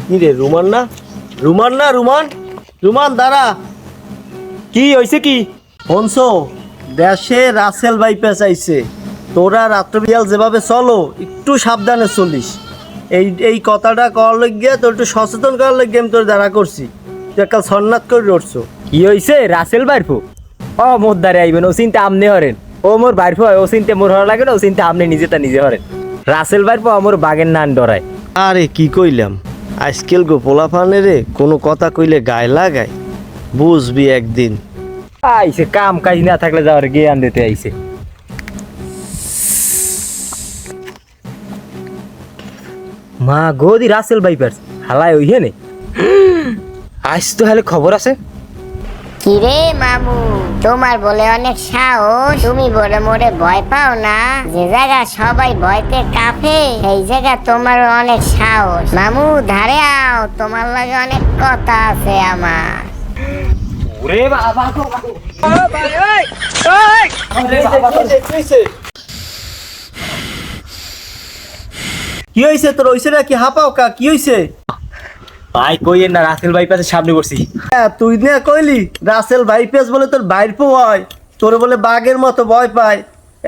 কি রে রুমান না? রুমান না? রুমান, রুমান দাঁড়া। কি হয়েছে কি? ফোনসো দেশে রাসেল বাইপাস আইছে। তোরা রাত্রবিয়াল যেভাবে চলো একটু সাবধানে চলিস। এই কথাটা করার লাগিয়ে তোর একটু সচেতন করার লাগিয়ে আমি তোর দাঁড়া করছি। তুই একটা সন্ন্যাত করে উঠছো। কি হয়েছে? রাসেল বাইরফু ও মোর দ্বারে আইবেন, ও চিন্তা আমনে হরেন। ও মোর বাইরফু হয়, ও চিন্তা মোর হওয়া লাগে না, ও চিন্তা আমনে নিজে তা নিজে হরেন। রাসেল বাইরফু আমার বাগের নান ডরায়। আরে কি কইলাম, আজকাল গো পোলাপানে রে কোনো কথা কইলে গায়ে লাগায়, বুঝবি একদিন। আইছে কাম কাজ না থাকলে যাওয়ার জ্ঞান দিতে আইছে। মা গোদি রাসেল বাইপার্স হালায় ওই হেনে আজ তো হলে খবর আছে। কিরে মামু, তোমার বলে অনেক সাহস, তুমি বলে মোরে ভয় পাও না? যে জায়গা সবাই ভয়তে কাঁপে সেই জায়গা তোমার অনেক সাহস। মামু ধারে আও, তোমার লাগে অনেক কথা আছে আমার। ওরে বাবা গো, কি হয়েছে তোর? হয়েছে না কি? হাঁপাও কা? কি হয়েছে? ভাই কইয়েন না, রাসেল বাইপাসের সামনে বসছি। হ্যাঁ তুই না কইলি রাসেল বাইপাস বলে তোর বাইরপো হয়, তোর বলে বাঘের মতো ভয় পায়,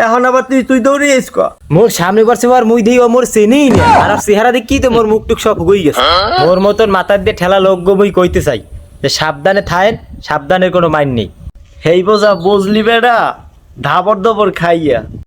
এখন আবার তুই তুই দৌড়িয়েছ ক? মোর সামনে বসছে আর মুই দিই ও মোর চেনেই না। আর ওর চেহারা দেখি তো মোর মুখ টুক সব হয়ে গেছে। মোর মতন মাথার দিয়ে ঠেলা লোক গো মুই কইতে চাই যে সাবধানে থাকেন, সাবধানের কোনো মাইন নেই। হেই বোঝা বুঝলি বেড়া, ধাবর দবর খাইয়া।